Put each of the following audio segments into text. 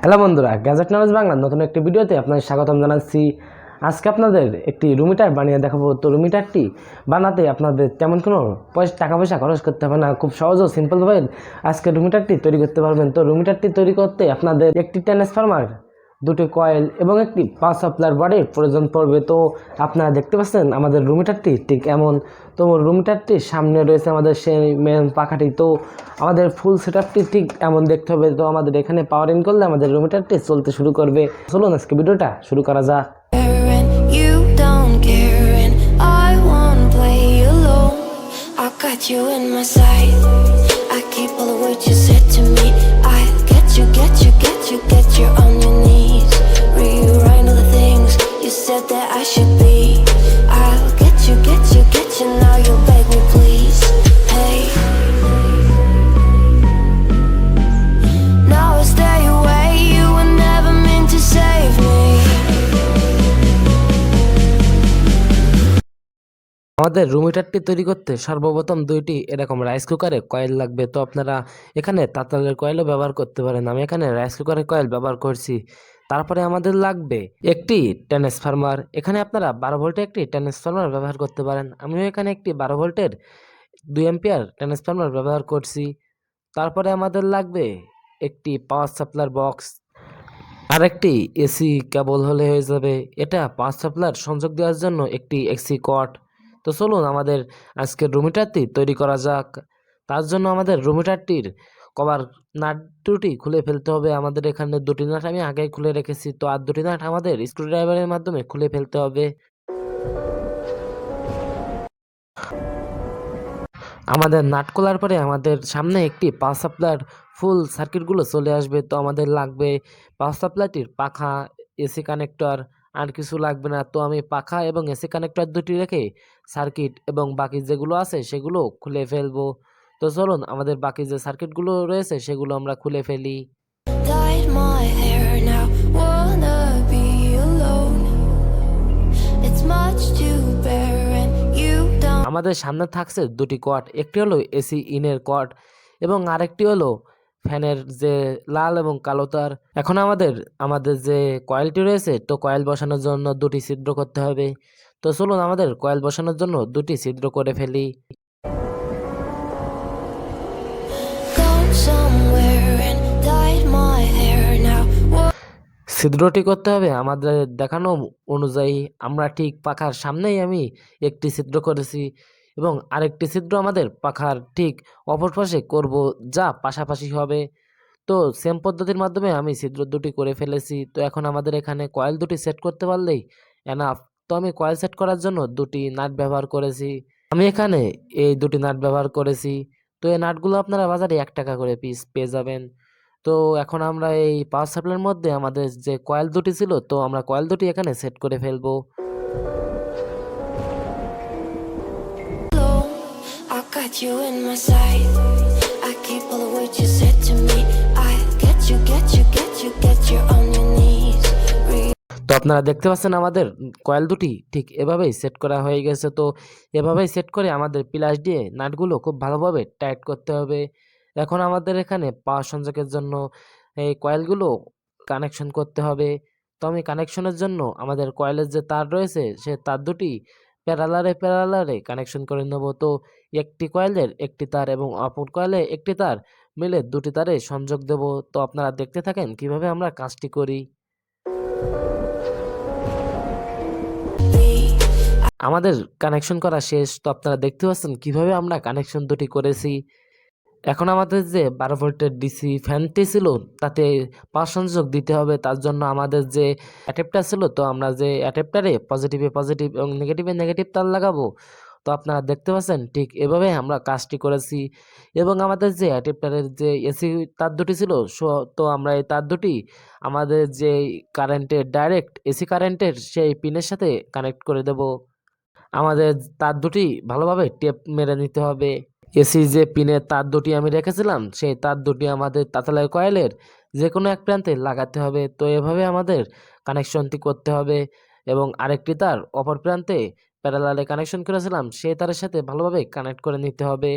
Hello বন্ধুরা, gadget knowledge বাংলার নতুন একটি ভিডিওতে আপনাদের স্বাগতম জানাচ্ছি। আজকে আপনাদের একটি রুম হিটার বানিয়ে দেখাবো। তো রুম হিটারটি বানাতে আপনাদের তেমন কোনো টাকা পয়সা খরচ করতে হবে না, খুব সহজ ও সিম্পলভাবে আজকে রুম হিটারটি তৈরি করতে পারবেন। তো রুম হিটারটি তৈরি করতে আপনাদের একটি ট্রান্সফরমার, দুটি কয়েল এবং একটি পাওয়ার সাপ্লাই বডির প্রয়োজন পড়বে। তো আপনারা দেখতে পাচ্ছেন আমাদের রুম হিটারটি ঠিক এমন। তো রুম হিটারটির সামনে রয়েছে আমাদের সেই মেন পাখাটি। তো আমাদের ফুল সেটআপটি ঠিক এমন দেখতে হবে। তো আমাদের এখানে পাওয়ার ইন করলে আমাদের রুম হিটারটি চলতে শুরু করবে। চলুন আজকে ভিডিওটা শুরু করা যাক। You in my sight. I keep all the words you said to me. I get you on your knees. Rewrite all the things you said that I should be. I'll get you. Now you beg me, please. Hey. Now I stay away. You were never meant to save me. আমাদের room হিটারটি তৈরি করতে সর্বপ্রথম দুইটি এরকম rice কুকারে coil লাগবে। তো আপনারা এখানে তাঁতালের কয়েলও ব্যবহার করতে পারেন, আমি এখানে রাইস কুকারের কয়েল ব্যবহার করছি। তারপরে আমাদের লাগবে একটি ট্রান্সফরমার। এখানে আপনারা 12 ভোল্টের একটি ট্রান্সফরমার ব্যবহার করতে পারেন, আমিও এখানে একটি 12 ভোল্টের 2 অ্যাম্পিয়ার ট্রান্সফরমার ব্যবহার করছি। তারপরে আমাদের লাগবে একটি পাওয়ার সাপ্লাই বক্স আর একটি এসি কেবল হলে হয়ে যাবে। এটা পাওয়ার সাপ্লাইয়ের সংযোগ দেওয়ার জন্য একটি এসি কর্ড। তো চলুন আমাদের আজকের রুম হিটারটি তৈরি করা যাক। তার জন্য আমাদের রুম হিটারটির কভার নাট দুটি খুলে ফেলতে হবে। আমাদের এখানে দুটি নাট আমি আগেই খুলে রেখেছি, তো আর দুটি নাট আমাদের স্ক্রুড্রাইভারের মাধ্যমে খুলে ফেলতে হবে। আমাদের নাট খোলার পরে আমাদের সামনে একটি পাওয়ার সাপ্লাইয়ের ফুল সার্কিটগুলো চলে আসবে। তো আমাদের লাগবে পাওয়ার সাপ্লাইটির পাখা, এসি কানেক্টর, আর কিছু লাগবে না। তো আমি পাখা এবং এসি কানেক্টর দুটি রেখে সার্কিট এবং বাকি যেগুলো আছে সেগুলো খুলে ফেলবো। তো চলুন আমাদের বাকি যে সার্কিটগুলো রয়েছে সেগুলো আমরা খুলে ফেলি। Dyed my hair now, wanna be alone. It's much to bear and you don't. আমাদের সামনে থাকছে দুটি কর্ড, একটি হলো এসি ইনের কর্ড এবং আরেকটি হলো ফ্যানের যে লাল এবং কালো তার। এখন আমাদের যে কয়েলটি রয়েছে, তো কয়েল বসানোর জন্য দুটি ছিদ্র করতে হবে। তো চলুন আমাদের কয়েল বসানোর জন্য দুটি ছিদ্র করে ফেলি। Gone somewhere and dyed my hair now. ছিদ্রটি করতে হবে আমাদের দেখানো অনুযায়ী। আমরা ঠিক পাখার সামনেই আমি একটি ছিদ্র করেছি এবং আরেকটি ছিদ্র আমাদের পাখার ঠিক অপর পাশে করব, যা পাশাপাশি হবে। তো সেম পদ্ধতির মাধ্যমে আমি ছিদ্র দুটি করে ফেলেছি। তো এখন আমাদের এখানে কয়েল দুটি সেট করতে পারলেই এনাফ। তো আমি কয়েল সেট করার জন্য দুটি নাট ব্যবহার করেছি। আমি এখানে এই দুটি নাট ব্যবহার করেছি। তো এই নাটগুলো আপনারা বাজারে 1 টাকা করে পিস পেয়ে যাবেন। তো এখন আমরা এই পাওয়ার সাপ্লাইয়ের মধ্যে আমাদের যে কয়েল দুটি ছিল, তো আমরা কয়েল দুটি এখানে সেট করে ফেলবো। I got you in my sight. I keep all the words you said to me. I get you on your knees. তো আপনারা দেখতে পাচ্ছেন আমাদের কয়েল দুটি ঠিক এভাবেই সেট করা হয়ে গেছে। তো এভাবেই সেট করে আমাদের প্লাস দিয়ে নাটগুলো খুব ভালোভাবে টাইট করতে হবে। এখন আমাদের এখানে পাওয়ার সংযোগের জন্য এই কয়েলগুলো কানেকশন করতে হবে। তো আমি কানেকশনের জন্য আমাদের কয়েলের যে তার রয়েছে সে তার দুটি প্যারালারে কানেকশন করে নেব। তো একটি কয়েলের একটি তার এবং অপর কয়েলে একটি তার মিলে দুটি তারে সংযোগ দেব। তো আপনারা দেখতে থাকেন কিভাবে আমরা কাজটি করি। আমাদের কানেকশন করা শেষ। তো আপনারা দেখতে পাচ্ছেন কিভাবে আমরা কানেকশন দুটি করেছি। এখন আমাদের যে 12 ভোল্টের ডিসি ফ্যানটি ছিল তাতে পাওয়ার সংযোগ দিতে হবে। তার জন্য আমাদের যে অ্যাডাপ্টার ছিল, তো আমরা যে অ্যাডাপ্টারে পজিটিভে পজিটিভ এবং নেগেটিভে নেগেটিভ তার লাগাবো। তো আপনারা দেখতে পাচ্ছেন ঠিক এভাবে আমরা কাজটি করেছি। এবং আমাদের যে অ্যাডাপ্টারের যে এসি তার দুটি ছিল, তো আমরা এই তার দুটি আমাদের যে কারেন্টের ডাইরেক্ট এসি কারেন্টের সেই পিনের সাথে কানেক্ট করে দেব। আমাদের তার দুটি ভালোভাবে টেপ মেরে নিতে হবে। এসি যে পিনের তার দুটি আমি রেখেছিলাম, সেই তার দুটি আমাদের তাতালের কয়েলের যে কোনো এক প্রান্তে লাগাতে হবে। তো এভাবে আমাদের কানেকশনটি করতে হবে এবং আরেকটি তার অপর প্রান্তে প্যারালালে কানেকশন করেছিলাম সেই তারের সাথে ভালোভাবে কানেক্ট করে নিতে হবে।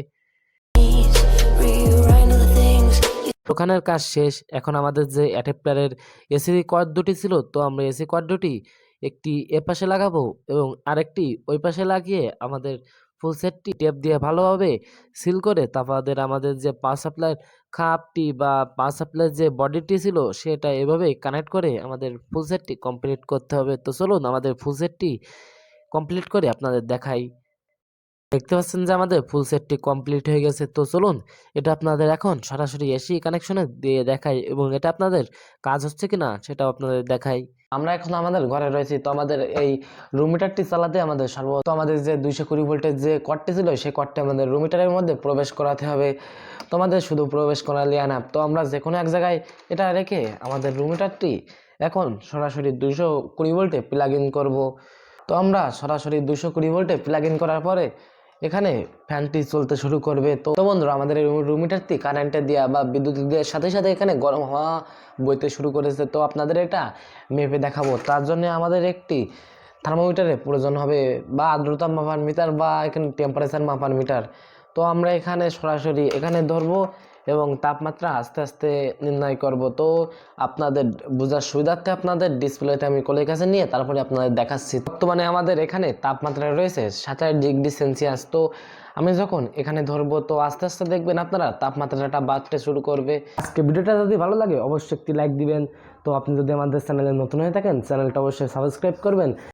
ওখানের কাজ শেষ। এখন আমাদের যে অ্যাডাপ্টারের এসি কর্ড দুটি ছিল, তো আমরা এসি কর্ড দুটি একটি এ পাশে লাগাবো এবং আরেকটি ওই পাশে লাগিয়ে আমাদের ফুল সেটটি টেপ দিয়ে ভালোভাবে সিল করে তারপর আমাদের যে পাওয়ার সাপ্লাইয়ের খাপটি বা পাওয়ার সাপ্লাইয়ের যে বডিটি ছিল সেটা এভাবে কানেক্ট করে আমাদের ফুল সেটটি কমপ্লিট করতে হবে। তো চলুন আমাদের ফুল সেটটি কমপ্লিট করে আপনাদের দেখাই। দেখতে পাচ্ছেন যে আমাদের ফুল সেটটি কমপ্লিট হয়ে গেছে। তো চলুন এটা আপনাদের এখন সরাসরি এসি কানেকশনে দিয়ে দেখাই এবং এটা আপনাদের কাজ হচ্ছে কিনা সেটাও আপনাদের দেখাই। আমরা এখন আমাদের ঘরে রয়েছি। তো আমাদের এই রুম মিটারটি চালাতে আমাদের আমাদের যে 220 ভোল্টের যে কর্ডটি ছিল সেই কর্ডটি আমাদের রুম মিটারের মধ্যে প্রবেশ করাতে হবে। তো আমাদের শুধু প্রবেশ করালে না, তো আমরা যে কোনো এক জায়গায় এটা রেখে আমাদের রুম মিটারটি এখন সরাসরি 220 ভোল্টে প্লাগ ইন করবো। তো আমরা সরাসরি 220 ভোল্টে প্লাগ ইন করার পরে এখানে ফ্যানটি চলতে শুরু করবে। তো বন্ধুরা আমাদের এই রুম মিটারটি কারেন্টে দেওয়া বা বিদ্যুৎ দেওয়ার সাথে সাথে এখানে গরম হওয়া বইতে শুরু করেছে। তো আপনাদের এটা মেপে দেখাবো। তার জন্য আমাদের একটি থার্মোমিটারের প্রয়োজন হবে বা আর্দ্রতা মাপার মিটার বা এখানে টেম্পারেচার মাপার মিটার। তো আমরা এখানে সরাসরি এখানে ধরবো এবং তাপমাত্রা আস্তে আস্তে নির্ণয় করব। তো আপনাদের বোঝার সুবিধার্থে আপনাদের ডিসপ্লেতে আমি কোলের কাছে নিয়ে তারপরে আপনাদের দেখাচ্ছি। বর্তমানে আমাদের এখানে তাপমাত্রা রয়েছে 27 ডিগ্রি সেলসিয়াস। তো আমি যখন এখানে ধরবো তো আস্তে আস্তে দেখবেন আপনারা তাপমাত্রাটা বাড়তে শুরু করবে। আজকে ভিডিওটা যদি ভালো লাগে অবশ্যই একটি লাইক দিবেন। তো আপনি যদি আমাদের চ্যানেলে নতুন হয়ে থাকেন চ্যানেলটা অবশ্যই সাবস্ক্রাইব করবেন।